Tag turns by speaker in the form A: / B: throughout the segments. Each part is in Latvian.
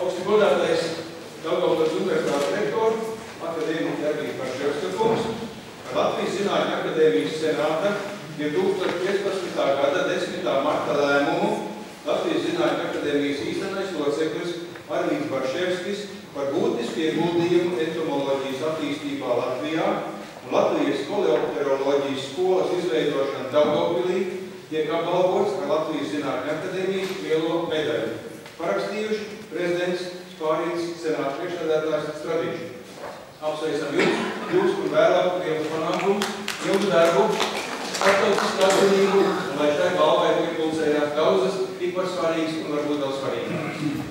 A: Augsti godātais Daugavpils Universitātes rektor, akadēmiķi Arvīds Barševska kungs, Latvijas Zinātņu akadēmijas senāta 2015. gada 10. marta lēmumu Latvijas Zinātņu akadēmijas īstenais loceklis Arvīds Barševskis par būtisku ieguldījumu entomoloģijas attīstībā Latvijā un Latvijas koleopteroloģijas skolas izveidošanu Daugavpilī tiek apbalvots ar Latvijas Zinātņu akadēmijas lielo medaļu. Parakstījuši prezidents Spārītas senāta priekšsēdētājs Stradīši. Apsveicam jūs un vēlāk lielu panākumu, jums darbu, starptautisku atzinību, un lai šai balvai piepulcējās daudzas tikpat svarīgas un varbūt daudz svarīgākas.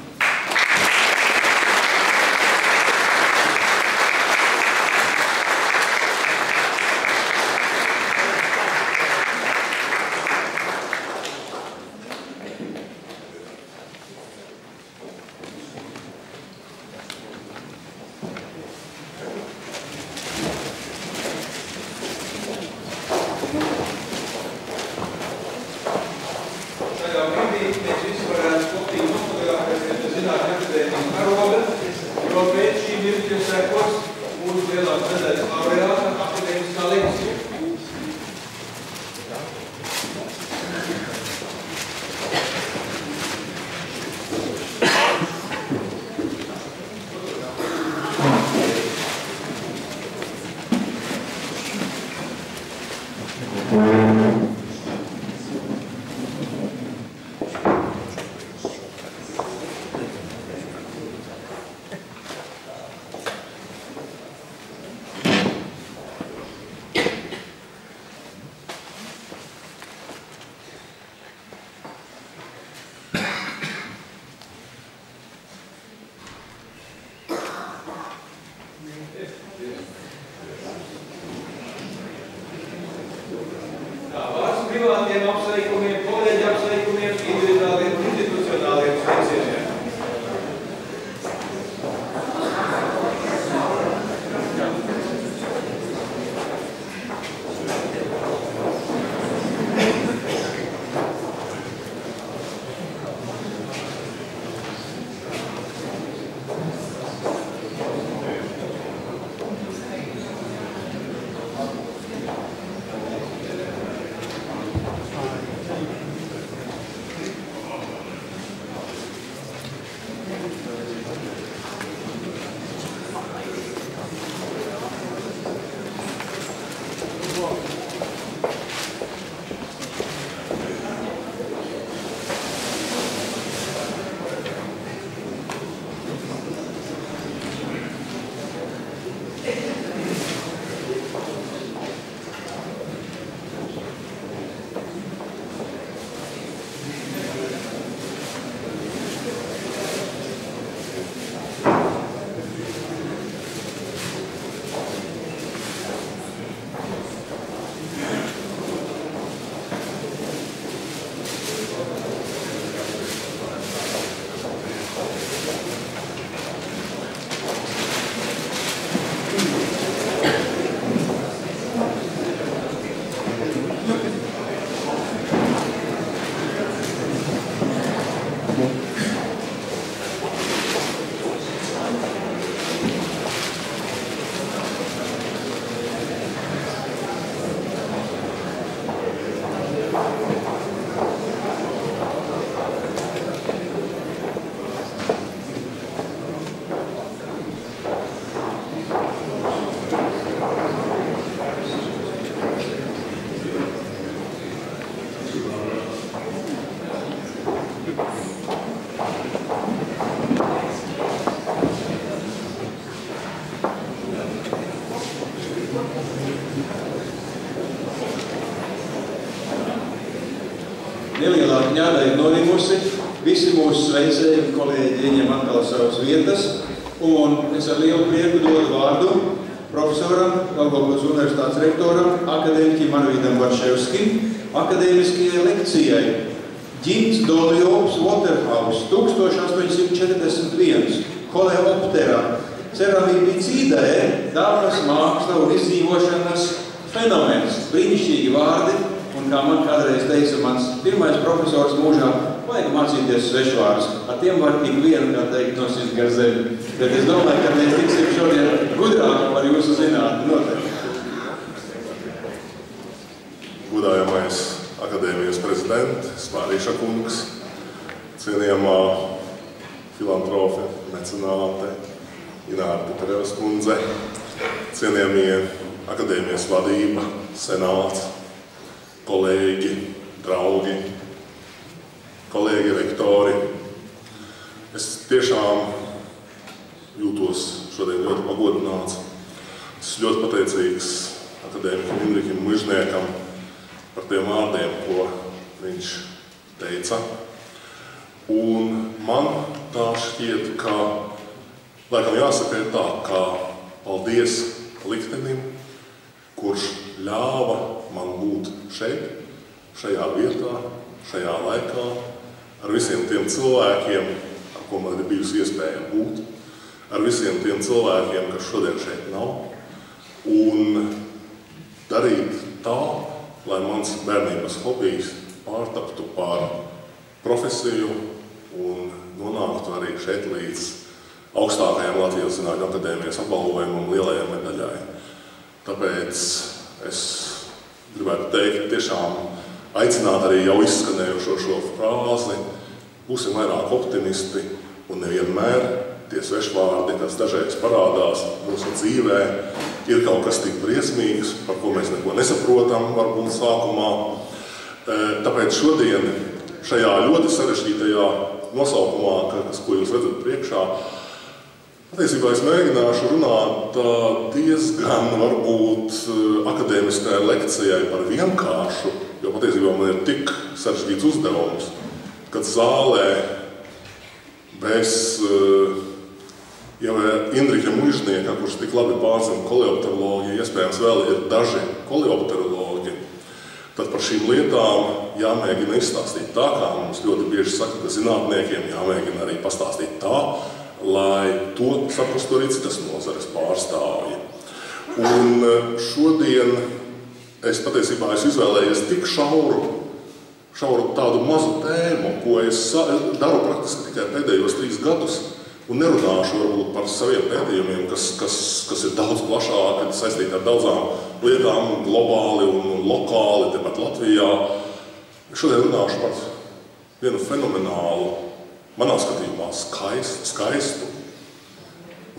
A: Privātiem apsveikumiem, kolēģi apsveikumiem, individuāliem, institucionāliem sveicieniem. Nelielāka ņāda ir norimusi, visi mūsu sveicēji un kolēģi ieņem atkal savas vietas, un es ar lielu prieku dodu vārdu profesoram, Daugavpils Universitātes rektoram, akadēmiķim Arvīdam Barševskim, akadēmiskajai lekcijai Ģins Doljops Waterhouse 1841, Coleoptera, ceramībicīdē, dabas māksla un izdzīvošanas fenomens, brīnišķīgi vārdi, un kā man kādreiz teica mans pirmais profesors mūžā, vajag mācīties svešvārdus. Ar tiem var tik vienu, kā teikt, nosist gar zemi. Bet es domāju, ka mēs tiksim šodien gudrāki par jūsu zinātni noteikti.
B: Godājamais akadēmijas prezidents, Spārīša kungs, cienījamā filantrofe, mecenāte, Ināra Teterevas kundze, cienījamie akadēmijas vadība, senāts, kolēģi, draugi, kolēģi rektori. Es tiešām jūtos šodien ļoti pagodināts. Es ļoti pateicīgs akadēmikam Indriķim Mužniekam par tiem vārdiem, ko viņš teica. Un man tā šķiet, ka, laikam jāsaka ir tā, ka paldies liktenim, kurš ļāva man būt šeit, šajā vietā, šajā laikā, ar visiem tiem cilvēkiem, ar ko man ir bijusi iespēja būt, ar visiem tiem cilvēkiem, kas šodien šeit nav, un darīt tā, lai mans bērnības hobijs pārtaptu par profesiju un nonāktu arī šeit līdz augstākajām Latvijas Zinātņu akadēmijas apbalvojumam, lielajai medaļai. Tāpēc es gribētu teikt, tiešām aicināt arī jau izskanējušo šo frāzi, būsim vairāk optimisti un nevienmēr tie svešvārdi, kas dažreiz parādās mūsu dzīvē, ir kaut kas tik briesmīgs, par ko mēs neko nesaprotam, varbūt sākumā. Tāpēc šodien šajā ļoti sarežģītajā nosaukumā, ko jūs redzat priekšā, patiesībā es mēģināšu runāt diezgan varbūt akadēmiskajai lekcijai par vienkāršu, jo patiesībā man ir tik sarežģīts uzdevums, kad zālē bez Indriķa Mužnieka, kurš tik labi pārzina koleopteroloģiju, iespējams vēl ir daži koleopteroloģi, tad par šīm lietām jāmēģina izstāstīt tā, kā mums ļoti bieži saka, ka zinātniekiem jāmēģina arī pastāstīt tā, lai to saprastu arī citas nozares pārstāvji. Un šodien es patiesībā esmu izvēlējies tik šauru tādu mazu tēmu, ko es daru praktiski tikai pēdējos 3 gadus, un nerunāšu varbūt par saviem pētījumiem, kas ir daudz plašāki, saistīti ar daudzām lietām globāli un lokāli, tepat Latvijā. Šodien runāšu par vienu fenomenālu, manā skatījumā skaistu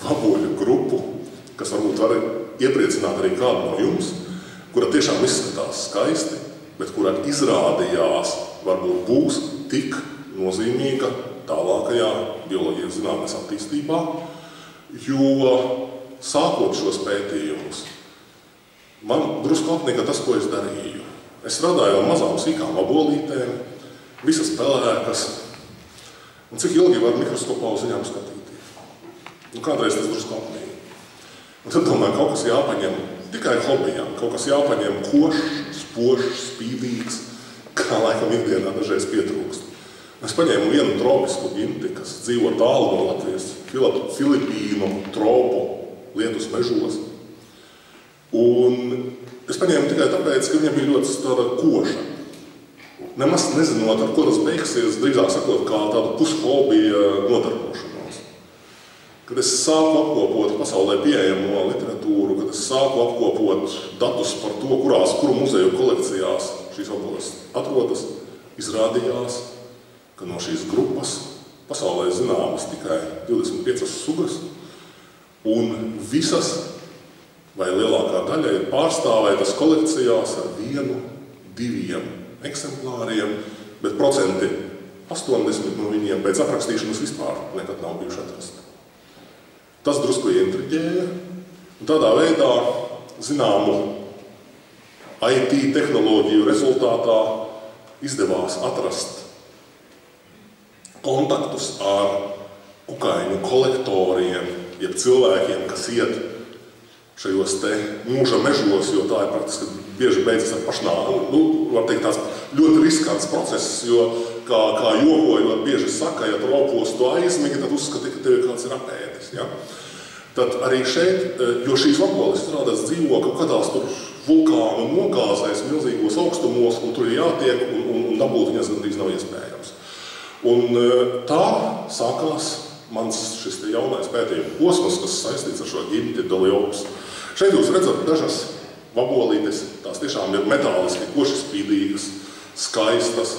B: vaboļu grupu, kas varbūt var iepriecināt arī kādu no jums, kura tiešām izskatās skaisti, bet kura izrādījās varbūt būs tik nozīmīga tālākajā bioloģijas zinātnes attīstībā, jo sākot šos pētījumus, man drusku apnika tas, ko es darīju. Es strādāju ar mazām sīkām vabolītēm, visas pelēkas, un cik ilgi var mikroskopā uz viņām skatīties. Un kādreiz tas drusku apnika. Un tad domāju, kaut kas jāpaņem tikai hobijām, kaut kas jāpaņem košs, spožs, spīdīgs, kā laikam ikdienā dažreiz pietrūkst. Es paņēmu vienu tropisku ginti, kas dzīvo tālu no Latvijas, Filipīnu tropu lietus mežos. Un es paņēmu tikai tāpēc, ka viņa bija ļoti tāda koša. Nemaz nezinot, ar ko tas beigsies, drīzāk sakot, kā tāda pushobija nodarbošanās. Kad es sāku apkopot pasaulē pieejamo literatūru, kad es sāku apkopot datus par to, kuru muzeju kolekcijās šīs vaboles atrodas, izrādījās, ka no šīs grupas pasaulē zināmas tikai 25 sugas, un visas vai lielākā daļa ir pārstāvētas kolekcijās ar 1, 2 eksemplāriem, bet procenti 80 no viņiem pēc aprakstīšanas vispār nekad nav bijuši atrasti. Tas drusku ieintriģēja, un tādā veidā zināmu IT tehnoloģiju rezultātā izdevās atrast kontaktus ar kukaiņu kolektoriem, jeb cilvēkiem, kas iet šajos te mūža mežos, jo tā ir praktiski bieži beidzas ar pašnāvu. Var teikt, tāds ļoti riskants process, jo, kā jokojot bieži saka, ja tropos to aizmigi, tad uzskati, ka tevi kāds ir apēdis. Ja? Tad arī šeit, jo šīs vaboles strādās dzīvo kaut kādās tur vulkānu nogāzēs, milzīgos augstumos, un tur ir jātiek, un dabūt viņas gandrīz nav iespējams. Un tā sākās mans šis jaunais pētījuma posms, kas saistīts ar šo ģimti Doliops. Šeit jūs redzat dažas vabolītes, tās tiešām ir metāliski, koši spīdīgas, skaistas.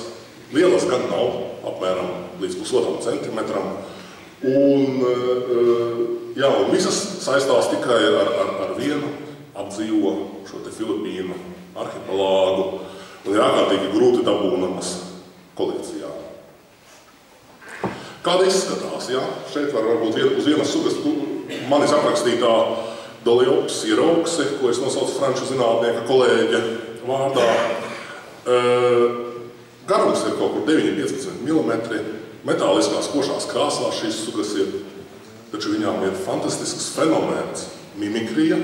B: Lielas gan nav, apmēram līdz 1,5 centimetram. Un visas saistās tikai ar vienu apdzīvo šo te Filipīnu arhipelāgu un ir ārkārtīgi grūti dabūnamas kolekcijā. Kāda izskatās, ja? Šeit var varbūt uz vienas sugas manis aprakstītā Doliops ieroukse, ko es nosaucu franču zinātnieka kolēģa vārdā. Garums ir kaut kur 9–15 mm, metāliskās košās krāsās šīs sugas ir, taču viņām ir fantastisks fenomens mimikrija,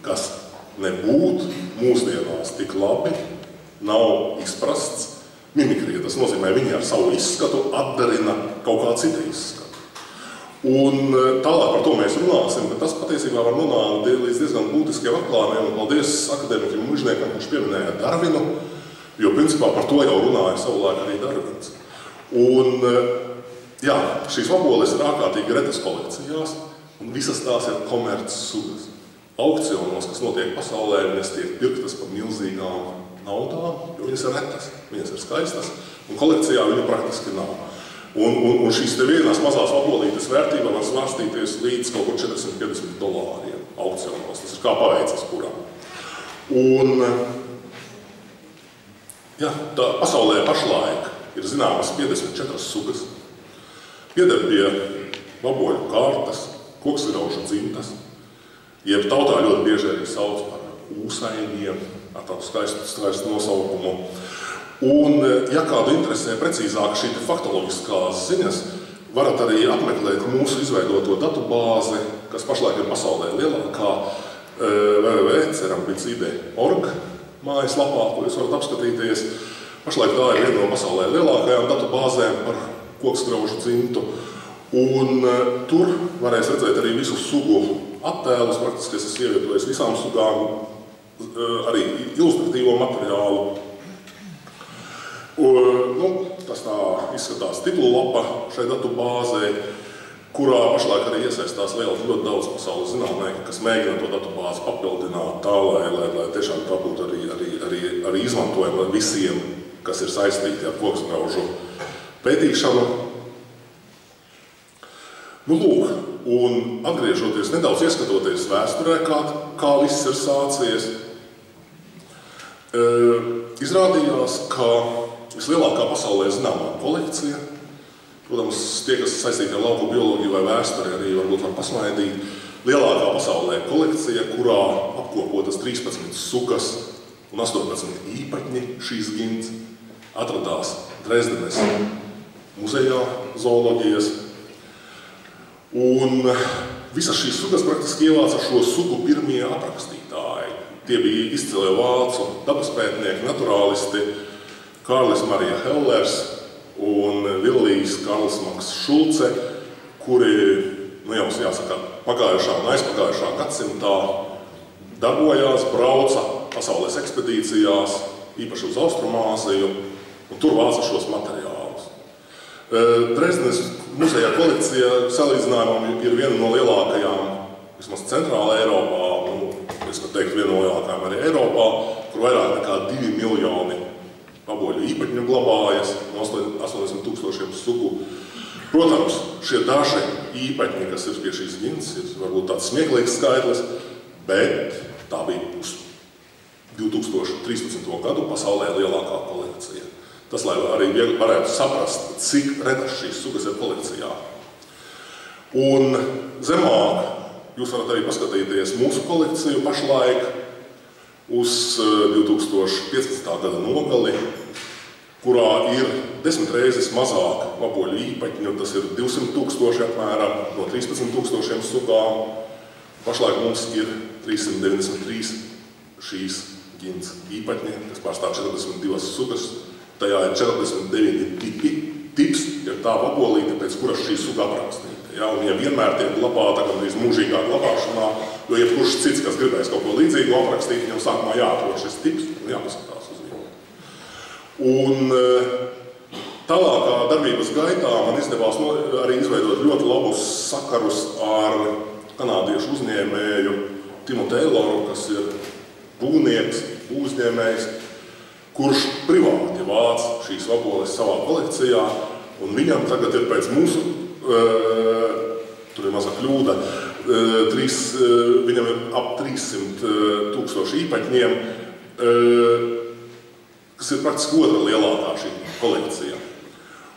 B: kas nebūtu mūsdienās tik labi nav izprasts. Mimikrija, tas nozīmē, viņi ar savu izskatu atdarina kaut kā citu izskatu. Un tālāk par to mēs runāsim, bet tas patiesībā var nonākt līdz diezgan būtiskiem atklājumiem, un paldies akadēmiķim Mužniekam, kurš pieminēja Darvinu, jo principā par to jau runāja savulaik arī Darvins. Un šīs vaboles ir ārkārtīgi retas kolekcijās, un visas tās ir komerces sugas. Aukcionos, kas notiek pasaulē, viņas tiek pirktas par milzīgām naudām, jo viņas ir retas, viņas ir skaistas, un kolekcijā viņu praktiski nav. Un šīs te vienās mazās vabolītes vērtība var svārstīties līdz kaut kur $450 aukcionos. Tas ir kā paveicas kuram. Un tā pasaulē pašlaik ir zināmas 54 sugas. Pieder pie vaboļu kārtas, koksviraušu dzimtas, jeb tautā ļoti bieži arī sauc par ūsainiem, ar tādu skaistu nosaukumu. Un, ja kādu interesē precīzāk šī faktoloģiskās ziņas, varat arī apmeklēt mūsu izveidoto datubāzi, kas pašlaik ir pasaulē lielākā www.cerambicide.org mājaslapā, ko jūs varat apskatīties. Pašlaik tā ir viena no pasaulē lielākajām datubāzēm par koksviraušu dzimtu. Un tur varēs redzēt arī visu sugu attēlus, praktiski es esmu ievietojis visām sugām, arī ilustratīvo materiālu. Tas tā izskatās titulu lapa šai datubāzei, kurā pašlaik arī iesaistās ļoti daudz pasaules zinātnieki, kas mēģina to datubāzi papildināt tā, lai tiešām tā būtu arī izmantojama visiem, kas ir saistīti ar koksviraušu pētīšanu. Un atgriežoties nedaudz ieskatoties vēsturē, kā viss ir sācies, izrādījās, ka vislielākā pasaulē zināmā kolekcija, protams, tie, kas saistīti ar lauku bioloģiju vai vēsturi, arī varbūt var pasmaidīt, lielākā pasaulē kolekcija, kurā apkopotas 13 sugas un 18 īpatņi šīs ģimts, atradās Dresdenes muzejā zooloģijas. Un visas šīs sugas praktiski ievāca šo sugu pirmie aprakstītāji. Tie bija izcilie vācu dabaspētnieki, naturālisti, Kārlis Marija Hellers un Villijs Karls Maks Šulce, kuri, jau jāsaka, pagājušā un aizpagājušā gadsimtā darbojās, brauca pasaules ekspedīcijās, īpaši uz Austrumāziju, un tur vāca šos materiālus. Dresdenes muzeja kolekcija salīdzinājumam ir viena no lielākajām, vismaz centrālā Eiropā, es pat teiktu viena no lielākajām arī Eiropā, kur vairāk nekā 2 miljoni vaboļu īpatņu glabājas, no 80 000 sugu. Protams, šie daži īpatņi, kas ir pie šīs ģimtes, ir varbūt tāds smieklīgs skaitlis, bet tā bija 2013. gadu pasaulē lielākā kolekcija. Tas, lai arī varētu saprast, cik retas šīs sugas ir kolekcijā. Un zemāk jūs varat arī paskatīties mūsu kolekciju pašlaik uz 2015. gada nogali, kurā ir 10 reizes mazāk vaboļu īpatņu, tas ir 200 000 apmēram no 13 000 sugām. Pašlaik mums ir 393 šīs ģimtes īpatņi, kas pārstāv 42 sugas. Tajā ir 49 tips, ir tā vabolīte, pēc kuras šī suga aprakstīta. Un viņa vienmēr tiek glabāta gandrīz mūžīgā glabāšanā, jo jebkurš cits, kas gribēs kaut ko līdzīgu aprakstīt, viņam sākumā jāatrod šis tips un jāpaskatās uz viņu. Un Tālākā darbības gaitā man izdevās arī izveidot ļoti labus sakarus ar kanādiešu uzņēmēju Timu Tayloru, kas ir būvnieks, uzņēmējs, kurš privāti vāc šīs vaboles savā kolekcijā, un viņam tagad ir pēc mūsu, tur ir maza kļūda, viņam ir ap 300,000 īpaņiem, kas ir praktiski otra lielākā šī kolekcija.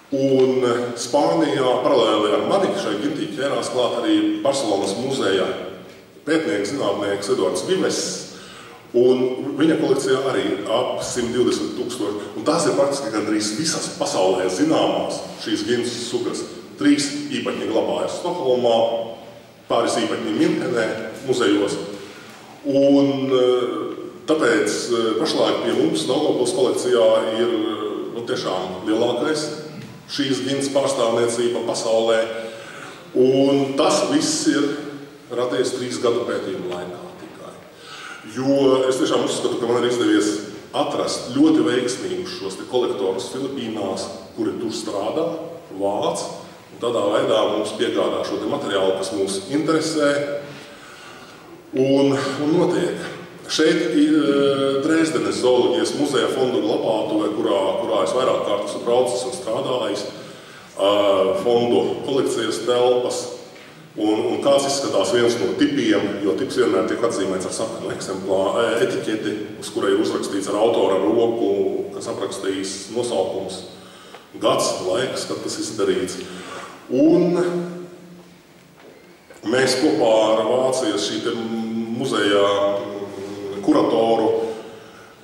B: Un Spānijā paralēli ar mani šai gintī ķērās klāt arī Barcelonas muzeja pētnieks, zinātnieks Eduards Vives, un viņa kolekcijā arī ap 120,000. Un tās ir praktiski gandrīz visas pasaulē zināmās šīs gintas sugas. 3 īpaņi glabājas Stokholmā, pāris īpaņi Minhenē muzejos. Un tāpēc pašlaik pie mums Daugavpils kolekcijā ir tiešām lielākais šīs gintas pārstāvniecība pasaulē. Un tas viss ir radies 3 gadu pētījumu laikā tikai. Jo es tiešām uzskatu, ka man ir izdevies atrast ļoti veiksmīgus šos kolektorus Filipīnās, kuri tur strādā, vāc, un tādā veidā mums piegādā šo materiālu, kas mūs interesē, un notiek. Šeit ir Dresdenes zooloģijas muzeja fondu glabātuve, kurā es vairāk kārt esmu braucis un strādājis, fondu kolekcijas telpas, un kāds izskatās viens no tipiem, jo tips vienmēr tiek atzīmēts ar sarkanu eksemplāru etiķeti, uz kurai ir uzrakstīts ar autora roku, kas aprakstījis nosaukums, gads, laiks, kad tas izdarīts. Un mēs kopā ar Vācijas šī muzeja kuratoru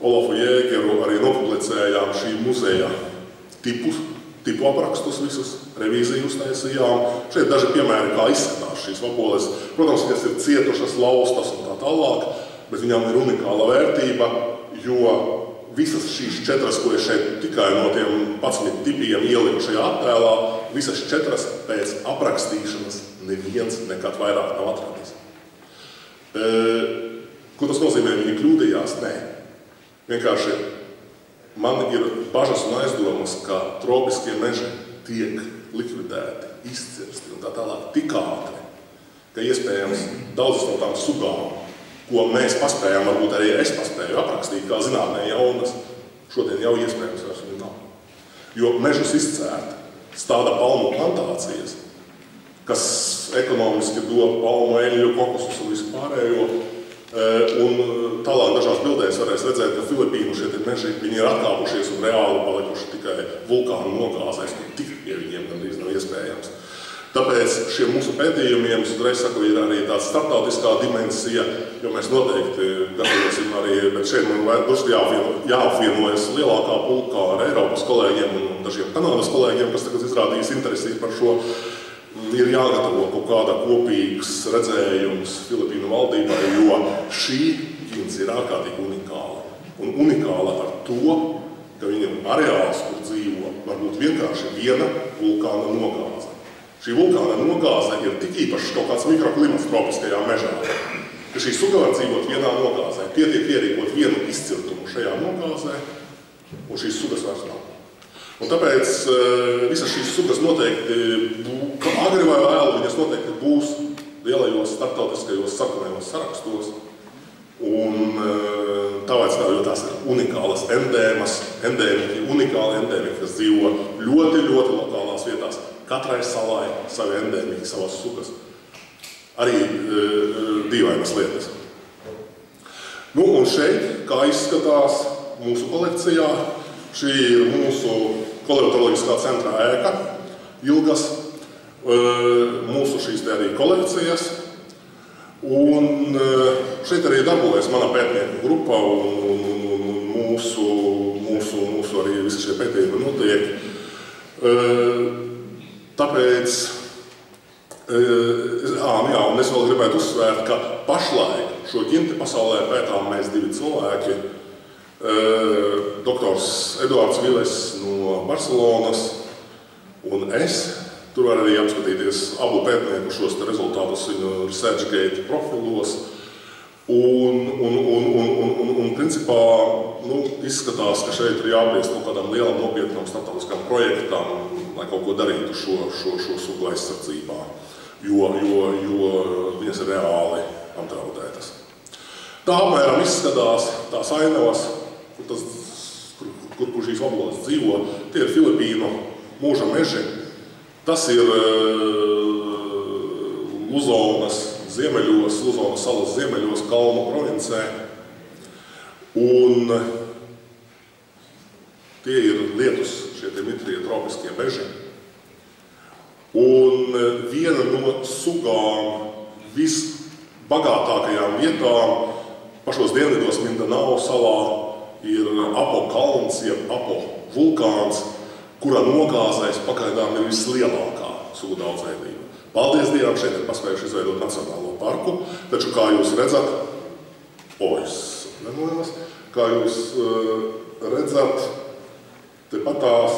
B: Olafu Jēgeru arī nopublicējām šī muzeja tipu aprakstus visus, revīziju uztaisījām. Šeit daži piemēri, kā izskatās šīs vaboles. Protams, kas ir cietušas, laustas un tā tālāk, bet viņām ir unikāla vērtība, jo visas šīs 4, ko es šeit tikai no tiem 11 tipiem ieliku šajā attēlā, visas 4 pēc aprakstīšanas neviens nekad vairāk nav atradis. Ko tas nozīmē? Viņi kļūdījās? Nē. Vienkārši man ir bažas un aizdomas, ka tropiskie meži tiek likvidēti, izcirsti un tā tālāk tik ātri, ka iespējams daudzas no tām sugām, ko mēs paspējām, varbūt arī es paspēju aprakstīt kā zinātnē jaunas, šodien jau iespējams vairs viņu nav. Jo mežus izcērt, stāda palmu plantācijas, kas ekonomiski dod palmu eļļu, kokosus un visu pārējo. Un tālāk dažās bildēs varēs redzēt, ka Filipīnu šie meži, viņi ir atkāpušies un reāli palikuši tikai vulkānu nogāzēs, kur tikt pie viņiem gandrīz nav iespējams. Tāpēc šiem mūsu pētījumiem, es uzreiz saku, ir arī tāda starptautiskā dimensija, jo mēs noteikti gatavosim arī, bet šeit man jāapvienojas lielākā pulkā ar Eiropas kolēģiem un dažiem Kanādas kolēģiem, kas tagad izrādījis interesi par šo. Ir jāgatavo kaut kāda kopīgs redzējums Filipīnu valdībai, jo šī gints ir ārkārtīgi unikāla. Un unikāla ar to, ka viņam areāls, kur dzīvo, varbūt vienkārši viena vulkāna nogāze. Šī vulkāna nogāze ir tik īpašs kaut kāds mikroklimats tropiskajā mežā, ka šī suga var dzīvot vienā nogāzē. Pietiek ierīkot vienu izcirtumu šajā nogāzē, un šīs sugas vairs nav. Un tāpēc visas šīs sugas noteikti, agri vai vēlu, viņas noteikti būs lielajos starptautiskajos sarkanajos sarakstos. Un tāpēc tā, jo tās ir unikālas endēmiķi, unikāli endēmiķi, kas dzīvo ļoti, ļoti lokālās vietās. Katrai salai savi endēmiķi, savas sugas. Arī dīvainas lietas. Nu, un šeit, kā izskatās mūsu kolekcijā, šī ir mūsu koleontoloģiskā centrā ēka, Ilgas, mūsu šīs te arī kolekcijas. Un šeit arī darbojas mana pētnieku grupa un mūsu arī visi šie pētījumi notiek. Tāpēc, un es vēl gribētu uzsvērt, ka pašlaik šo ģinti pasaulē pētām mēs 2 cilvēki. Doktors Eduards Vives no Barcelonas un es. Tur var arī apskatīties abu pētnieku šos rezultātus viņu ResearchGate profilos. Un principā, izskatās, ka šeit ir jābriest kaut kādām lielam nopietnām starptautiskām projektām, lai kaut ko darītu šo sugu aizsardzībā, jo viņas ir reāli apdraudētas. Tā apmēram izskatās tās ainavas, kur šīs vaboles dzīvo. Tie ir Filipīnu mūža meži. Tas ir Luzonas ziemeļos, Luzonas salas ziemeļos, Kalnu provincē. Un tie ir lietus, šie mitrie tropiskie meži. Un viena no sugām visbagātākajām vietām pašos dienvidos Mindanao salā ir Apo kalns, jeb Apo vulkāns, kura nogāzēs pagaidām ir vislielākā sugu daudzveidība. Paldies Dievam, šeit ir paspējuši izveidot nacionālo parku, taču, kā jūs redzat, tepat tās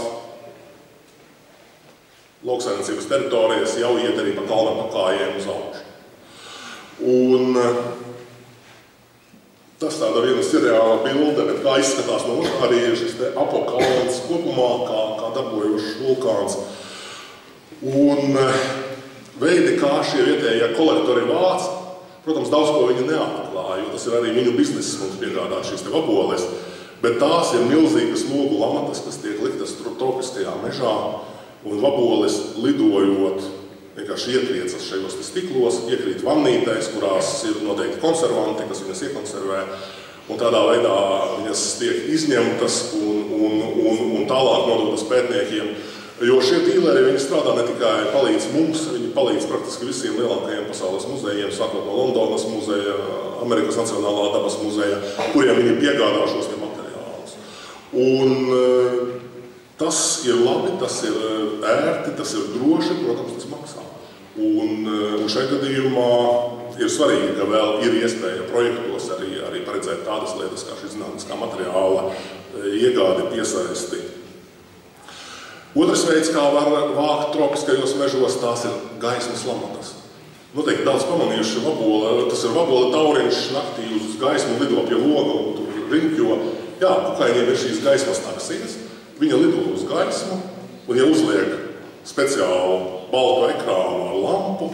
B: lauksaimniecības teritorijas jau iet arī pa kalna pakājiem uz augšu. Un tas tāda viena seriāla bilde, bet kā izskatās no arī šis te Apo kalns kopumā, kā darbojošs vulkāns. Un veidi, kā šie vietējie kolektori vāc, protams, daudz ko viņi neatklāja, jo tas ir arī viņu bizness mums piegādāt šīs te vaboles, bet tās ir milzīgas logu lamatas, kas tiek liktas tropiskajā mežā, un vaboles lidojot vienkārši ietriecas šajos stiklos, iekrīt vannītēs, kurās ir noteikti konservanti, kas viņas iekonservē, un tādā veidā viņas tiek izņemtas un tālāk nodotas pētniekiem. Jo šie dīleri, viņi strādā ne tikai palīdz mums, viņi palīdz praktiski visiem lielākajiem pasaules muzejiem, sākot no Londonas muzeja, Amerikas Nacionālā dabas muzeja, kuriem viņi piegādā šos te materiālus. Un tas ir labi, tas ir ērti, tas ir droši, protams, tas maksā. Un šajā gadījumā ir svarīgi, ka vēl ir iespēja projektos arī paredzēt tādas lietas, kā šī zinātniskā materiāla iegādi, piesaisti. Otrs veids, kā var vākt tropiskajos mežos, tās ir gaismas lamatas. Noteikti daudz pamanījuši vabole, tas ir vabole tauriņš naktī uz gaismu lido pie loga un tur riņķo. Jā, kukaiņiem ir šīs gaismas taksijas, viņa lido uz gaismu, un ja uzliek speciālu baltu ekrānu ar lampu,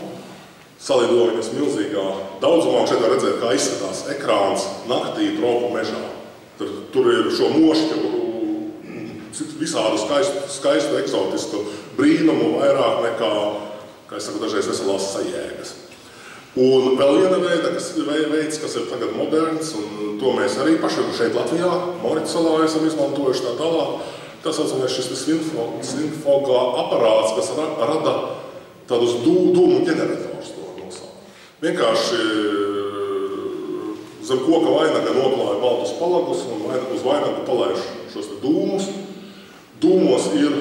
B: salido viņas milzīgā daudzumā, un šeit var redzēt, kā izskatās ekrāns naktī tropu mežā. Tur ir šo mošķu, visādu skaistu, eksotisku brīnumu vairāk nekā, kā es saku, dažreiz veselās sajēgas. Un vēl viena veids, kas ir tagad moderns, un to mēs arī paši šeit Latvijā, Maurits salā esam izmantojuši tā tālāk, tas saucamais šis Svinfoga aparāts, kas rada tādus dūmu ģenerators to nosaukt. Vienkārši zem koka vainaga noklāja baltus palagus un uz vainagu palaiž šos dūmus. Dūmos ir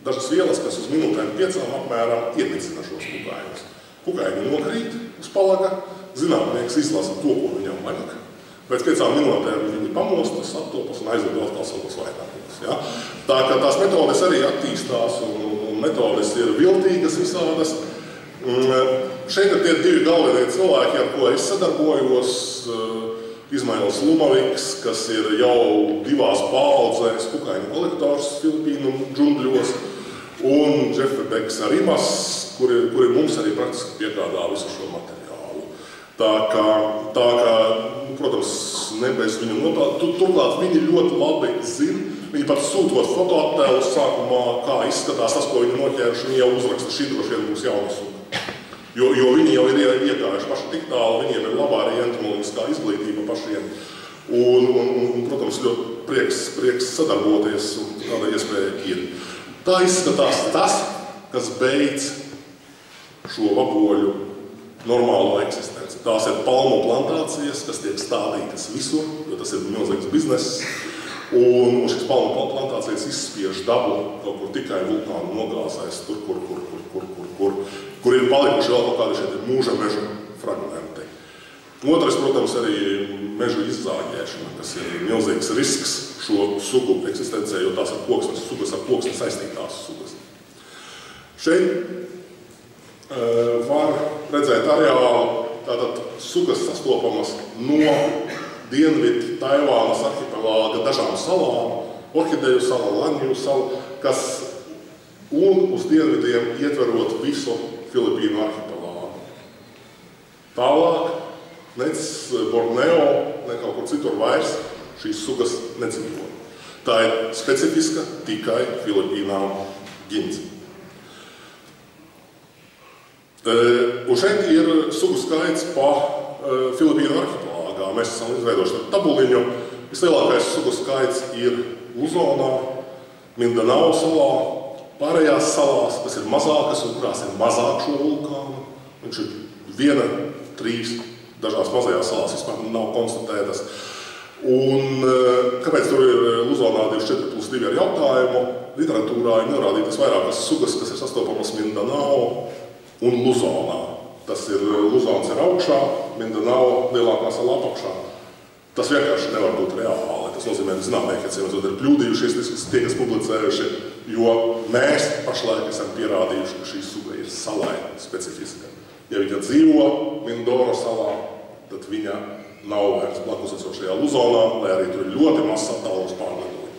B: dažas vielas, kas uz minūtēm 5 apmēram iededzina šos kukaiņus. Kukaiņi nokrīt uz palaga, zinātnieks izlasa to, ko viņam vajag. Pēc 5 minūtēm viņi pamostas, attopas un aizved atkal savos vainagos. Ja? Tā kā tās metodes arī attīstās un metodes ir viltīgas visādas. Šeit ir tie divi galvenie cilvēki, ar ko es sadarbojos. Izmails Lumaviks, kas ir jau 2 paaudzēs kukaiņu kolektors Filipīnu džungļos, un Jeffrey Becks Arimas, kuri mums arī praktiski piegādā visu šo materiālu. Tā kā protams, nebeiz viņu nopelnīt. Turklāt viņi ļoti labi zina, viņi pat sūtot fotoattēlus sākumā, kā izskatās tas, ko viņi noķēruši, viņi jau uzraksta, šī droši vien būs jauna suga. Jo viņi jau ir iekājuši paši tik tālu, viņiem ir labā arī entomoloģiskā izglītība pašiem. Un protams, ļoti prieks sadarboties, un tāda iespēja ir. Tā izskatās tas, kas beidz šo vaboļu normālo eksistenci. Tās ir palmu plantācijas, kas tiek stādītas visur, jo tas ir milzīgs bizness. Un šis palmu plantācijas izspiež dabu kaut kur tikai vulkānu nogāzēs, tur, kur ir palikuši vēl kaut kādi šeit mūža meža fragmenti. Otrais, protams, arī mežu izzāģēšana, kas ir milzīgs risks šo sugu eksistencē, jo tās ir sugas ar koksni saistītās sugas. Šeit var redzēt areālu, tātad sugas sastopamas no Dienvidu Taivānas arhipelāga dažām salām, Orhideju sala, Lanju sala, kas un uz dienvidiem ietverot visu Filipīnu arhipelāgu. Tālāk, nec Borneo, ne kaut kur citur vairs šīs sugas nedzīvo. Tā ir specifiska tikai Filipīnām ģints. Un šeit ir sugu skaits pa Filipīnu arhipelāgā. Mēs esam izveidojuši tabuliņu. Vislielākais sugu skaits ir Luzonā, Mindanao salā, pārējās salās, kas ir mazākas un kurās ir mazāk šo vulkānu. Viņš ir 1, 3, dažās mazajās salās vispār nav konstatētas. Un kāpēc tur ir Luzonā 24+2 ar jautājumu? Literatūrā ir norādītas vairākas sugas, kas ir sastopamas Mindanao un Luzonā. Tas ir Luzons ir augšā, Mindanao lielākā sala apakšā. Tas vienkārši nevar būt reāli. Tas nozīmē, ka zinātnieki ir kļūdījušies, tie, kas publicējuši, jo mēs pašlaik esam pierādījuši, ka šī suga ir salai specifiska. Ja viņa dzīvo Mindoro salā, tad viņa nav vairs blakus esošajā Luzonā, lai arī tur ir ļoti mazs attālums pārlidojumi.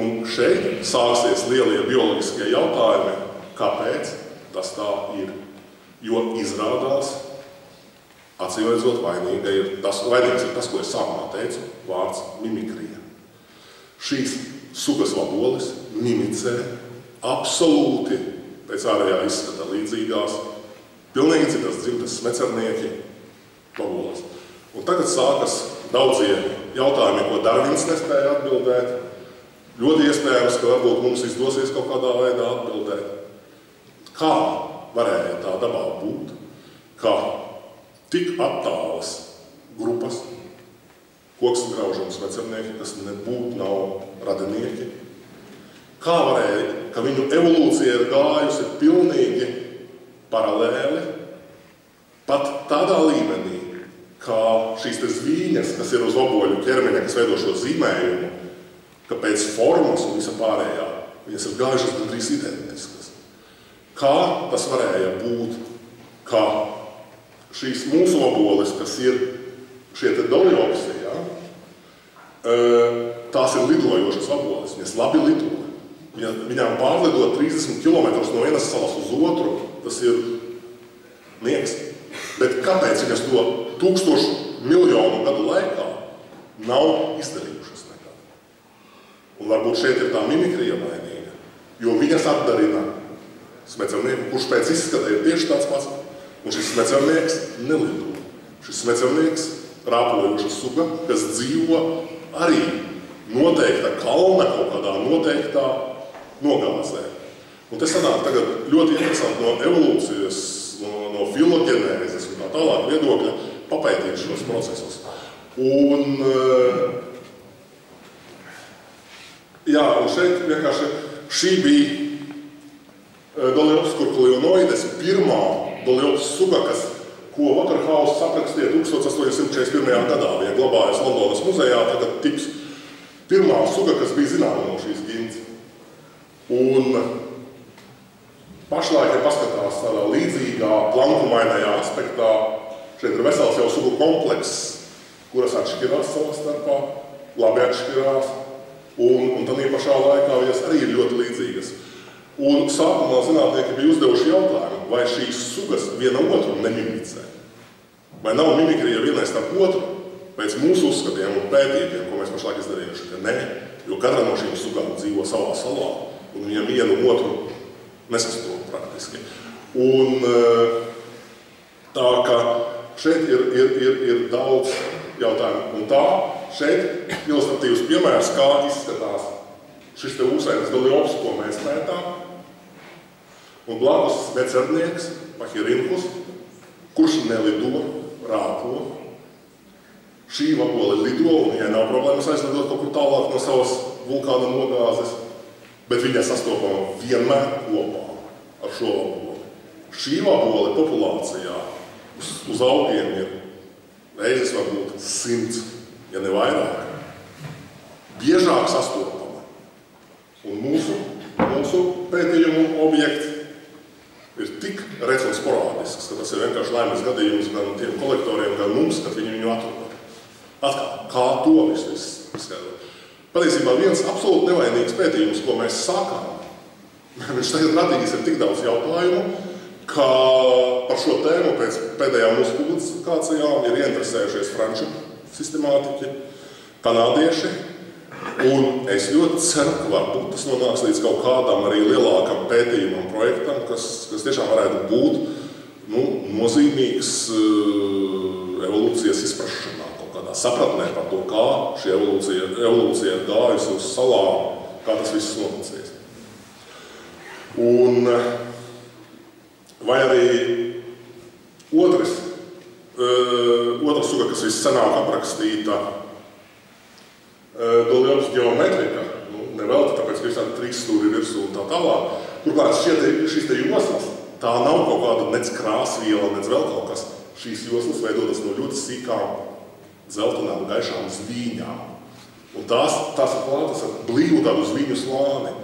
B: Un šeit sāksies lielie bioloģiskie jautājumi, kāpēc tas tā ir. Jo izrādās, acīmredzot, vainīgs ir tas, ko es sākumā teicu, vārds mimikrija. Šīs sugas vaboles mimicē absolūti pēc ārējā izskata līdzīgās, pilnīgi citas dzimtas smecernieki vaboles. Un tagad sākas daudzie jautājumi, ko Darvins nespēja atbildēt. Ļoti iespējams, ka varbūt mums izdosies kaut kādā veidā atbildēt. Kā varēja tā dabā būt, ka tik attālas grupas, koksgraužu un smecernieki, kas nebūtu nav radinieki, kā varēja, ka viņu evolūcija ir gājusi pilnīgi paralēli, pat tādā līmenī, kā šīs te zvīņas, kas ir uz oboļu ķermeņa, kas veido šo zīmējumu, ka pēc formas un visa pārējā viņas ir gājušas gandrīz identiskas. Kā tas varēja būt, ka šīs mūsu oboles, kas ir šie te doliopsi, ja, tās ir lidojošas oboles, viņas labi lido. Viņām pārlidot 30 km no vienas salas uz otru, tas ir nieks. Bet kāpēc viņas to 1000 miljonu gadu laikā nav izdarījušas nekā? Un varbūt šeit ir tā mimikrija vainīga, jo viņas atdarina smecernieku, kurš pēc izskata ir tieši tāds pats, un šis smecernieks nelido. Šis smecernieks rāpojoša suga, kas dzīvo arī noteikta kalna kaut kādā noteiktā nogāzē. Un te sanāk tagad ļoti interesanti no evolūcijas, no filogenēzes un tā tālāk viedokļa papētīt šos procesus. Un, un šeit vienkārši šī bija Doliops kurkulionoides, pirmā Doliops suga, ko Waterhouse aprakstīja 1841. gadā. Viņa glabājas Londonas muzejā, tagad tiks pirmā suga, kas bija zināma no šīs ģints. Un pašlaik, ja paskatās tādā līdzīgā, plankumainajā aspektā, šeit ir vesels jau sugu komplekss, kuras atšķirās savā starpā, labi atšķirās, un tādā pašā laikā viņas arī ir ļoti līdzīgas. Un sākumā zinātnieki bija uzdevuši jautājumu, vai šīs sugas viena otru nemimicē. Vai nav mimikrija vienai starp otru? Pēc mūsu uzskatiem un pētījumiem, ko mēs pašlaik izdarījuši, ka nē, jo katra no šīm sugām dzīvo savā salā, un viņam vienu otru nesastop praktiski. Un tā kā šeit ir daudz jautājumu. Un tā, šeit ilustratīvs piemērs, kā izskatās šis te ūsainas Doliops, ko mēs pētām. Un blakus smecernieks, Pahirhinkus, kurš nelido, rāpo. Šī vabole lido, un viņai nav problēmas aizlidot kaut kur tālāk no savas vulkāna nogāzes, bet viņa sastopama vienmēr kopā ar šo vaboli. Šī vabole populācijā uz augiem ir reizes varbūt 100, ja ne vairāk, biežāk sastopama. Un mūsu pētījumu objekts ir tik rets un sporādisks, fantastisks, ka tas ir vienkārši laimes gadījums gan tiem kolektoriem, gan mums, kad viņi viņu atrod. Atkal, kā to visu izskaidrot. Patiesībā viens absolūti nevainīgs pētījums, ko mēs sākām, viņš tagad radījis ir tik daudz jautājumu, ka par šo tēmu pēc pēdējām mūsu publikācijām ir ieinteresējušies franču sistemātiķi, kanādieši, un es ļoti ceru, ka varbūt tas nonāks līdz kaut kādam arī lielākam pētījumam projektam, kas tiešām varētu būt nozīmīgs evolūcijas izprašanā, kaut kādā sapratnē par to, kā šī evolūcija ir gājusi uz salām, kā tas viss noticies. Un vai arī otra suga, kas viscenāk aprakstīta, Doljops geometrika, nevelti, tāpēc, ka visādi 3 stūri virsū un tā tālāk. Turklāt šīs te joslas, tā nav kaut kāda nec krāsviela, nec vēl kaut kas. Šīs joslas veidotas no ļoti sīkām, dzeltenām, gaišām zvīņām. Un tās ir klātas ar blīvu tādu zvīņu slāni.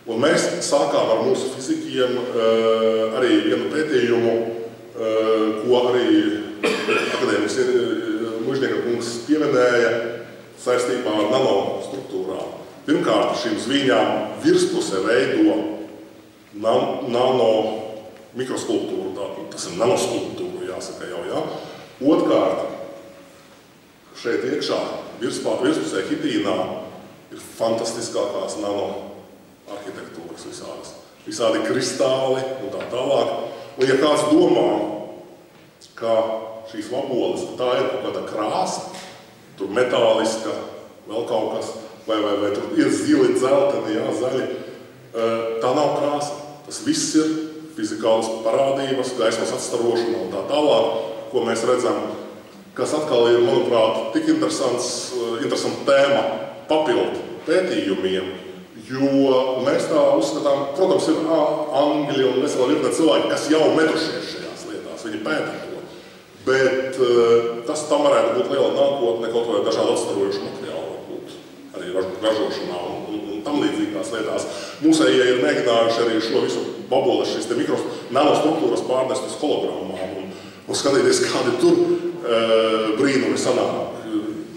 B: Un mēs sākām ar mūsu fizikiem arī vienu pētījumu, ko arī akadēmikas mužnieka kungs pieminēja, saistībā ar nanostruktūrām. Pirmkārt, šīm zvīņām virspusē veido nano mikroskulptūru, tas ir nanoskulptūra, jāsaka jau, jā. Otrkārt, šeit iekšā virspusē hitīnā ir fantastiskākās nano arhitektūras visādas. Visādi kristāli un tā tālāk. Un ja kāds domā, ka šīs vaboles, tā ir kaut kāda krāsa, tur metāliska, vēl kaut kas, vai tur ir zili, dzelteni, jā, zaļi. Tā nav krāsa. Tas viss ir fizikālas parādības, gaismas atstarošana un tā tālāk, ko mēs redzam, kas atkal ir, manuprāt, tik interesanta tēma papildu pētījumiem, jo mēs tā uzskatām, protams, ir angļi un vesela virkne cilvēki, kas jau metušies šajās lietās, viņi pēta to. Bet tas tam varētu būt liela nākotne, kaut vai dažādu atstarojušu materiālu būt arī ražošanā un tam līdzīgās lietās. Mūsējie ir mēģinājuši arī šo visu baboles, šīs te nanostruktūras pārnest uz hologrammām un skatīties, kādi tur brīnumi sanāk.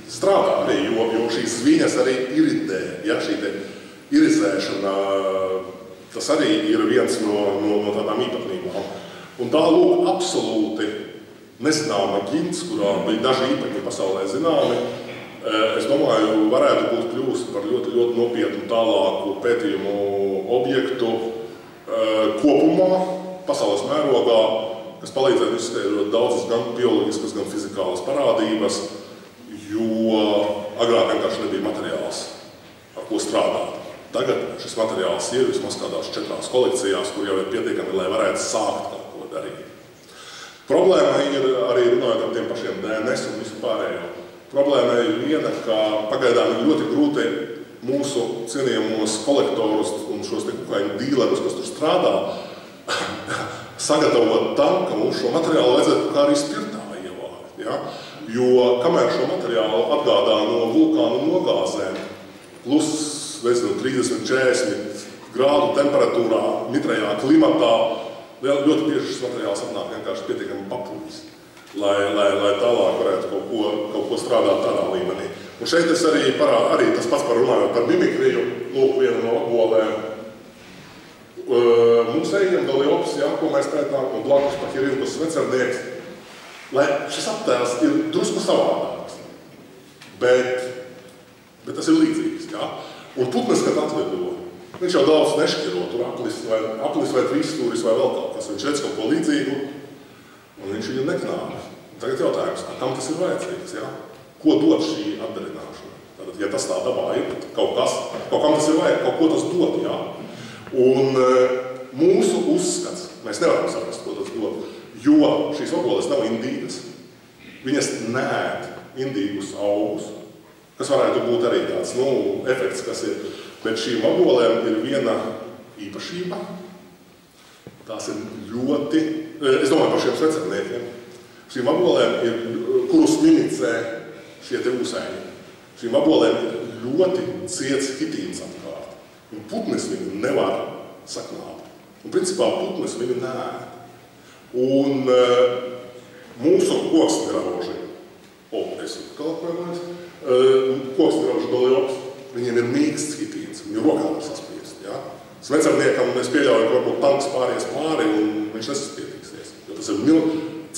B: Strādā arī, jo šīs zviņas arī iridē, ja, šī te irizēšana, tas arī ir viens no tādām īpatnībām. Un tā lūk absolūti nezināma ģints, kurā bija daži īpaņi pasaulē zināmi, es domāju, varētu būt kļūst par ļoti, ļoti nopietnu tālāku pētījumu objektu kopumā, pasaules mērogā, kas palīdzētu izskaidrot daudzas gan bioloģiskas, gan fizikālas parādības, jo agrāk vienkārši nebija materiāls, ar ko strādāt. Tagad šis materiāls ir vismaz kādās 4 kolekcijās, kur jau ir pietiekami, lai varētu sākt kaut ko darīt. Problēma ir arī runājot ar tiem pašiem DNS un visu pārējo. Problēma ir viena, ka pagaidām ir ļoti grūti mūsu cienījamos kolektorus un šos te kukaiņu dīlerus, kas tur strādā, sagatavot tam, ka mums šo materiālu vajadzētu kā arī spirtā ievākt. Ja? Jo kamēr šo materiālu atgādā no vulkānu nogāzēm, plus 30-40 grādu temperatūrā, mitrajā klimatā, ļoti bieži šis materiāls atnāk vienkārši pietiekami papūris, lai tālāk varētu kaut ko strādāt tādā līmenī. Un šeit es arī tas pats runājot par mimikriju, lūk, viena no apbolēm. Mums ejam Doljops, ko mēs pētām, un blakus Pahirinkus svecernieks, lai šis attēls ir drusku savādāks. Bet tas ir līdzīgs, jā. Un putnes, kad atvedo, viņš jau daudz nešķiro, tur aplis vai 3 stūris vai vēl kaut kas. Viņš redz kaut ko līdzīgu, un viņš viņu neknāda. Tagad jautājums, kam tas ir vajadzīgs, jā? Ko dod šī atdarināšana? Tātad, ja tas tā dabā ir, kaut kam tas ir vajag, kaut ko tas dod, jā? Un mūsu uzskats, mēs nevaram saprast, ko tas dod, jo šīs vaboles nav indīgas. Viņas neēd indīgus augus, kas varētu būt arī tāds, efekts, kas ir. Bet šīm vabolēm ir viena īpašība. Tās ir ļoti, es domāju par šiem svecerniekiem. Šīm vabolēm ir, kurus minicē šie te ūsēņi. Šīm vabolēm ir ļoti ciets hitīns atkārt. Un putnes viņu nevar saknāt. Un principā putnes viņu neēd. Un mūsu koksgrauži, koksgrauži doljops, viņiem ir mīksts hitīns, viņi rokā var saspiest. Ja? Svecerniekam mēs pieļaujam, ka varbūt tanks pāries pāri un viņš nesaspiedīsies. Jo tas ir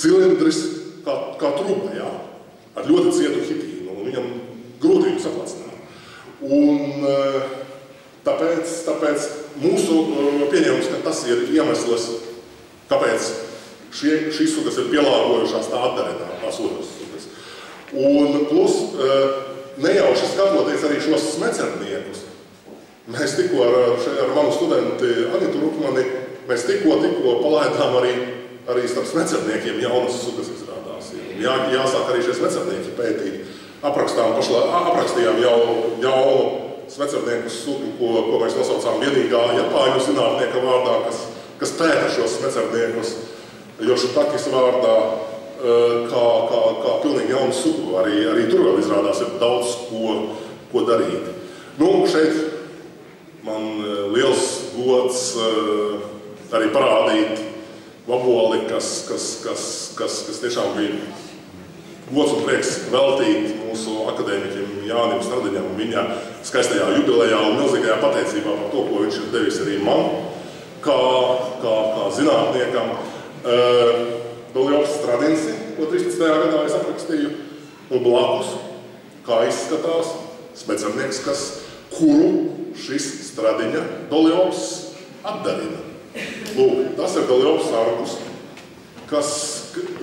B: cilindris kā truba, ja? Ar ļoti cietu hitīnu, un viņam grūti viņu saplacināt. Un tāpēc mūsu pieņēmums, ka tas ir iemesls, kāpēc šīs sugas ir pielāgojušās tā atdarinā, tās otras sugas. Un plus, nejauši skatoties arī šos smecerniekus, mēs tikko ar manu studenti Anitu Rukmani, mēs tikko palaidām arī starp smecerniekiem jaunas sugas izrādās. Jāsāk arī šie smecernieki pētīt. Aprakstījām jaunu svecernieku sugu, ko mēs nosaucām vienīgā japāņu zinātnieka vārdā, kas pēta šos svecerniekus Jošitakis vārdā, kā pilnīgi jaunu sugu. Arī tur vēl izrādās ir daudz ko darīt. Šeit man liels gods arī parādīt vaboli, kas tiešām bija gods un prieks veltīt mūsu akadēmiķim Jānim Stradiņam viņa skaistajā jubilejā un milzīgajā pateicībā par to, ko viņš ir devis arī man, kā zinātniekam. Doljops Stradinsi, ko 13. gadā es aprakstīju, un blakus, kā izskatās smecernieks, kuru šis Stradiņa Doljops atdarina. Lūk, tas ir Doljops Argus,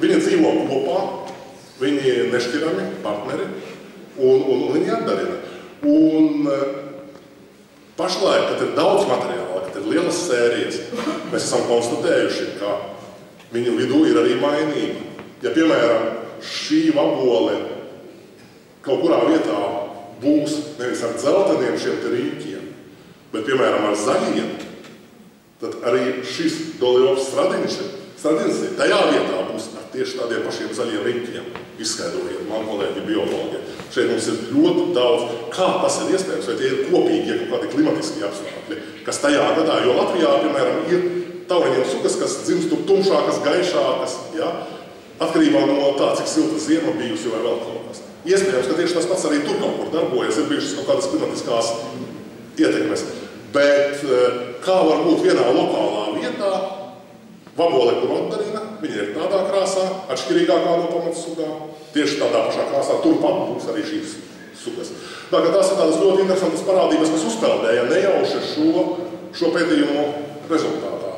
B: viņi dzīvo kopā, viņi nešķirami partneri, un viņi atdarina. Un pašlaik, kad ir daudz materiāla, kad ir lielas sērijas, mēs esam konstatējuši, ka viņu vidū ir arī mainība. Ja, piemēram, šī vabole kaut kurā vietā būs nevis ar dzelteniem šiem te riņķiem, bet, piemēram, ar zaļiem, tad arī šis Doljops Stradins tajā vietā būs ar tieši tādiem pašiem zaļiem riņķiem. Izskaidrojiet, man kolēģi biologi. Šeit mums ir ļoti daudz, kā tas ir iespējams, vai tie ir kopīgi, kaut kādi klimatiski apstākļi, kas tajā gadā, jo Latvijā, piemēram, ir tauriņiem sugas, kas dzimst tumšākas, gaišākas, ja? Atkarībā no tā, cik silta ziema bijusi vai vēl kaut kas. Iespējams, ka tieši tas pats arī tur kaut kur darbojas, ir bijušas kaut kādas klimatiskās ietekmes. Bet kā var būt vienā lokālā vietā, vabole, kur atdarina, viņa ir tādā krāsā, atšķirīgākā no pamatsugām, tieši tādā pašā krāsā, turpat būs arī šīs sugas. Tā kā tās ir tādas ļoti interesantas parādības, kas uzpeldēja nejauši šo pētījumu rezultātā.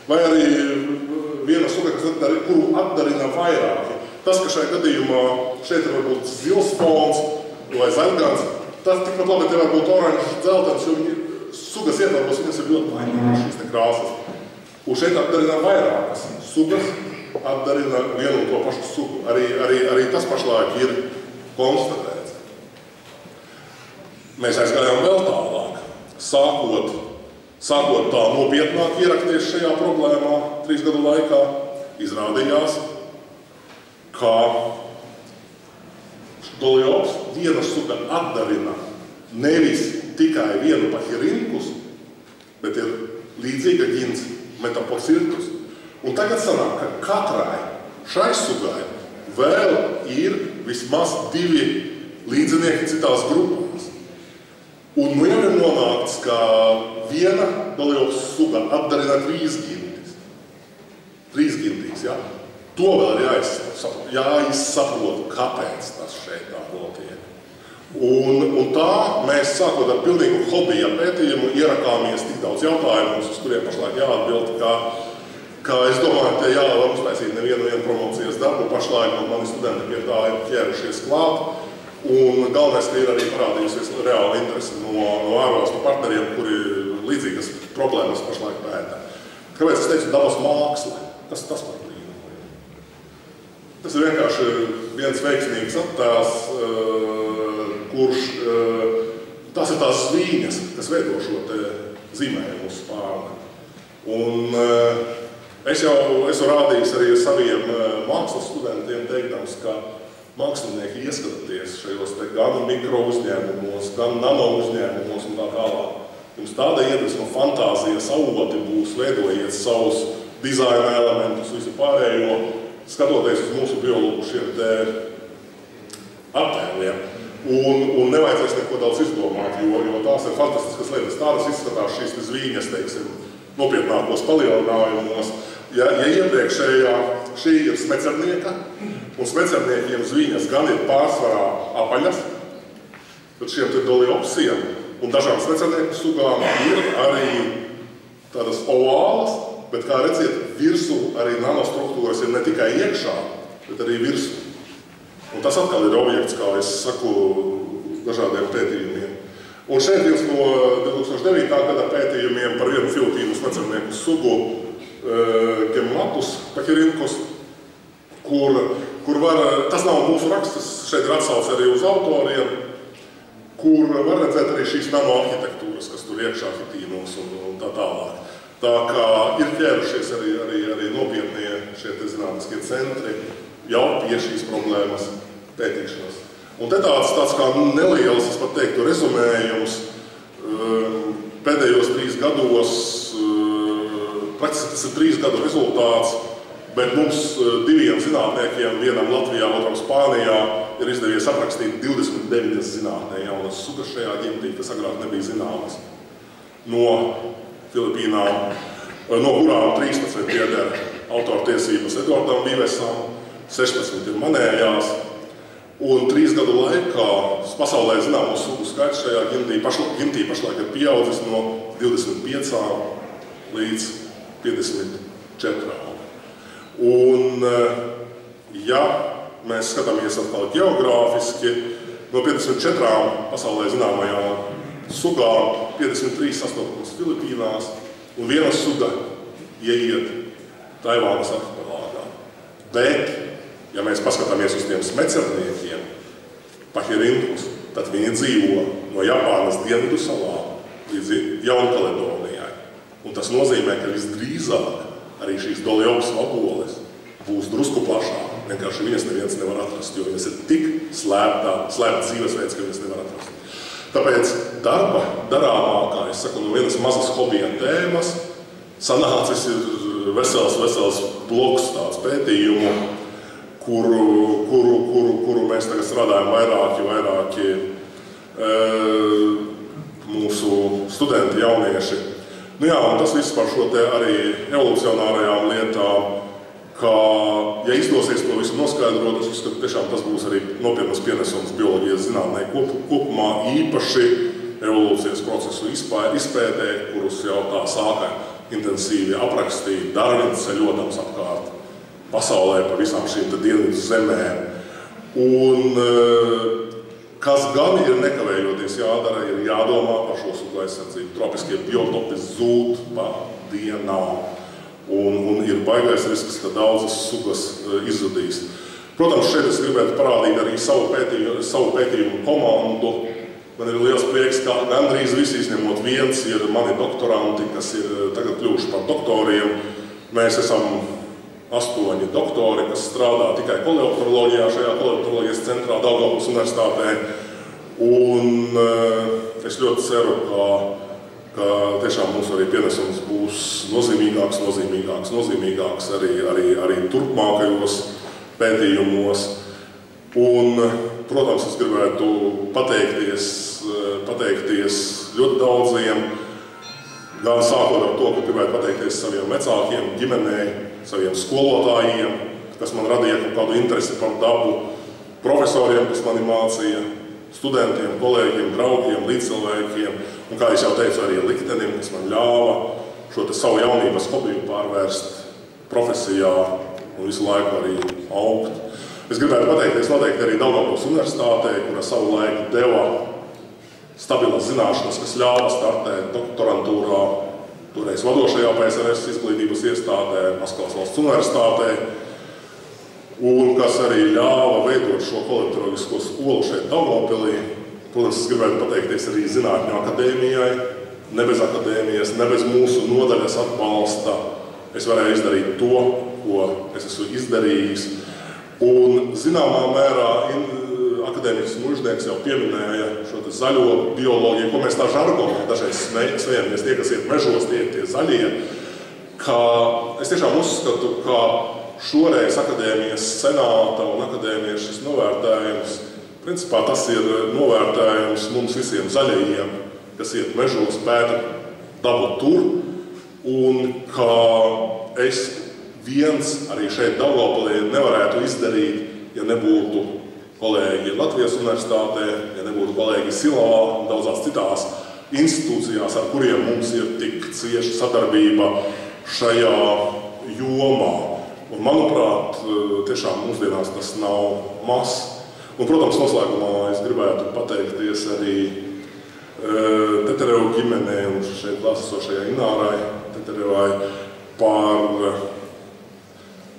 B: Vai arī viena suga, kuru atdarina vairāki. Tas, ka šajā gadījumā šeit ir varbūt zils fons vai zaļgans, tas tikpat labi te var būt oranžs, dzeltens, jo viņi sugas ietvaros, viņas ir ļoti mainīgas šīs te krāsas. Un šeit atdarina vairākas sugas, atdarina vienu un to pašu sugu. Arī tas pašlaik ir konstatēts. Mēs aizgājām vēl tālāk, sākot tā nopietnāk ierakties šajā problēmā 3 gadu laikā, izrādījās, ka Doljops viena suga atdarina nevis tikai vienu pahirinkus, bet ir līdzīga ģins metapocirtus. Un tagad sanāk, ka katrai šai sugai vēl ir vismaz 2 līdzinieki citās grupās. Un nu jau ir nonākts, ka viena Doljops suga atdarina 3 gintis. 3 gintīs, ja? To vēl ir jāizsaprot, kāpēc tas šeit tā notiek. Un tā mēs sākot ar pilnīgu hobija pētījumu ierakāmies tik daudz jautājumus, uz kuriem pašlaik jāatbild, ka es domāju, ka jāvar uztaisīt nevienu promocijas darbu. Pašlaik mani studenti pie tā ir ķērušies klāt. Un galvenais, ka ir arī parādījusies reāla interese no ārvalstu partneriem, kuri līdzīgas problēmas pašlaik pētā. Kāpēc es teicu dabas māksla? Kas tas par brīnumu? Tas ir vienkārši viens veiksmīgs attēls, kurš tās ir tās zvīņas, kas veido šo te zīmējumu uz spārna. Un es jau esmu rādījis arī saviem mākslas studentiem teikdams, ka mākslinieki ieskatāties šajos te gan mikro uzņēmumos, gan nano uzņēmumos un tā tālāk. Jums tāda iedvesma fantāzijas avoti būs, veidojiet savus dizaina elementus, visu skatoties uz mūsu biologu šiem te attēliem. Un nevajadzēs neko daudz izdomāt, jo tās ir fantastiskas lietas. Tādas izskatās šīs zvīņas, teiksim, nopietnākos palielinājumos. Ja iepriekšējā šī ir smecernieka, un smecerniekiem zvīņas gan ir pārsvarā apaļas, tad šiem te doliopsiem un dažām smecernieku sugām ir arī tādas ovālas, bet, kā redziet, virsū arī nanostruktūras ir ne tikai iekšā, bet arī virsū. Un tas atkal ir objekts, kā es saku, dažādiem pētījumiem. Un šeit viens no 2009. Gada pētījumiem par vienu Filipīnu smecernieku sugu Gemlatus pahirinkus, kur var, tas nav mūsu raksts, šeit ir atsauce arī uz autoriem, kur var redzēt arī šīs nanoarhitektūras, kas tur iekšā hitīnos un tā tālāk. Tā kā ir ķērušies arī nopietnie šie te zinātniskie centri jau pie šīs problēmas pētīšanas. Un te tāds kā neliels, es pat teiktu, rezumējums pēdējos 3 gados, praktiski tas ir 3 gadu rezultāts, bet mums 2 zinātniekiem, vienam Latvijā, otram Spānijā, ir izdevies aprakstīt 29 zinātnē jaunas sugas šajā ģimtī, kas agrāk nebija zināmas. No Filipīnām, no kurām 13 pieder autortiesības Eduardam Vivesam, 16 ir manējās, un 3 gadu laikā pasaulē zināmo sugu skaits šajā ģimtī pašlaik ir pieaudzis no 25 līdz 54. Un, ja mēs skatāmies atkal geogrāfiski, no 54 pasaulē zināmajām sugām 53 sastopamas Filipīnās, un viena suga ieiet Taivānas arhipelāgā. Bet, ja mēs paskatāmies uz tiem smecerniekiem, pahirinkus, tad viņi dzīvo no Japānas dienvidu salām līdz Jaunkaledonijai. Un tas nozīmē, ka visdrīzāk arī šīs doliopsu vaboles būs drusku plašāk. Vienkārši viņas neviens nevar atrast, jo viņas ir tik slēpts dzīvesveids, ka viņas nevar atrast. Tāpēc darba darāmākā, es saku, no vienas mazas hobija tēmas sanācis ir vesels bloks tāds pētījumu, kuru mēs tagad strādājam vairāki mūsu studenti, jaunieši. Nu jā, un tas viss par šo te arī evolucionārajām lietām, ka, ja izdosies to visu noskaidrot, es uzskatu, tiešām tas būs arī nopietnas pienesums bioloģijas zinātnē kopumā, īpaši evolūcijas procesu izpētē, kurus jau tā sāka intensīvi aprakstīt Darvins ceļotams apkārt pasaulē pa visām šīm dienvidu zemēm. Un kas gan ir nekavējoties jādara, ir jādomā par šo sugu aizsardzību. Tropiskie biotopi zūd pa dienām. Un ir baigais risks, ka daudzas sugas izzudīs. Protams, šeit es gribētu parādīt arī savu pētījumu komandu. Man ir liels prieks, ka gandrīz visi izņemot viens ir mani doktoranti, kas ir tagad kļuvuši par doktoriem. Mēs esam 8 doktori, kas strādā tikai koleopteroloģijā, šajā koleopteroloģijas centrā Daugavpils universitātē. Un es ļoti ceru, ka tiešām mums arī pienesums būs nozīmīgāks arī turpmākajos pētījumos. Un, protams, es gribētu pateikties ļoti daudziem, gan sākot ar to, ka gribētu pateikties saviem vecākiem, ģimenei, saviem skolotājiem, kas man radīja kaut kādu interesi par dabu, profesoriem, kas mani mācīja, studentiem, kolēģiem, draugiem, līdzcilvēkiem, un, kā es jau teicu, arī liktenim, kas man ļāva šo te savu jaunības hobiju pārvērst profesijā un visu laiku arī augt. Es gribētu pateikties noteikti arī Daugavpils universitātei, kura savu laiku deva stabilas zināšanas, kas ļāva startēt doktorantūrā, toreiz vadošajā PSRS izglītības iestādē, Maskavas valsts universitātei, un kas arī ļāva veidot šo koleopteroloģisko skolu šeit Daugavpilī. Protams, es gribētu pateikties arī Zinātņu akadēmijai, ne bez akadēmijas, ne bez mūsu nodaļas atbalsta. Es varēju izdarīt to, ko es esmu izdarījis. Un zināmā mērā akadēmiķis Mužnieks jau pieminēja šo zaļo bioloģiju, ko mēs tā žargonē dažreiz smejamies, tie, kas iet mežos, tie zaļie, ka es tiešām uzskatu, ka šoreiz akadēmijas senāta un akadēmijas šis novērtējums, principā tas ir novērtējums mums visiem zaļajiem, kas iet mežos, pēta dabu tur, un ka es viens arī šeit Daugavpilī nevarētu izdarīt, ja nebūtu kolēģi Latvijas universitātē, ja nebūtu kolēģi Silavā un daudzās citās institūcijās, ar kuriem mums ir tik cieša sadarbība šajā jomā. Un, manuprāt, tiešām mūsdienās tas nav mazs. Un, protams, noslēgumā es gribētu pateikties arī Teterevu ģimenei un šeit klātesošajai Inārai Teterevai par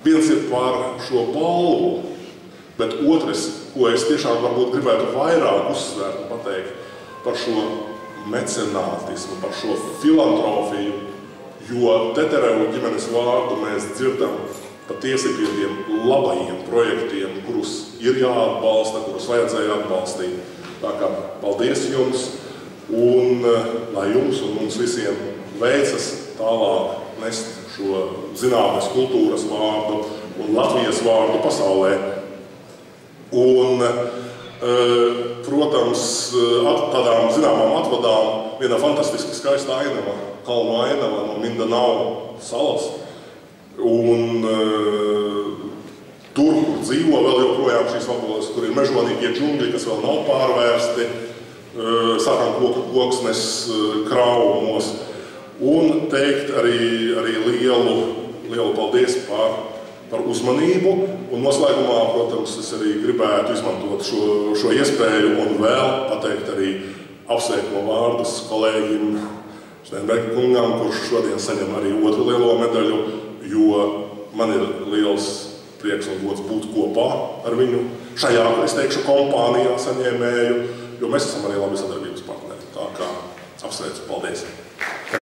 B: viens ir par šo balvu, bet otrs, ko es tiešām varbūt gribētu vairāk uzsvērt un pateikt par šo mecenātismu, par šo filantropiju, jo Teterevu ģimenes vārdu mēs dzirdam patiesi pie tiem labajiem projektiem, kurus ir jāatbalsta, kurus vajadzēja atbalstīt. Tā kā paldies jums un lai jums un mums visiem veicas tālāk nest šo zinātnes kultūras vārdu un Latvijas vārdu pasaulē. Un, protams, tādām zināmām atvadām viena fantastiski skaista ainava, kalnu ainava no Mindanao salas. Un tur, kur dzīvo vēl joprojām šīs vaboles, kur ir mežonīgie džungļi, kas vēl nav pārvērsti, sākam koksnes kraumos. Un teikt arī lielu paldies par uzmanību. Un noslēgumā, protams, es arī gribētu izmantot šo iespēju un vēl pateikt arī apsveikumu vārdus kolēģim Steinberga kungam, kurš šodien saņem arī otru lielo medaļu, jo man ir liels prieks un gods būt kopā ar viņu šajā, es teikšu, kompānijā saņēmēju, jo mēs esam arī labi sadarbības partneri. Tā kā apsveicu, paldies!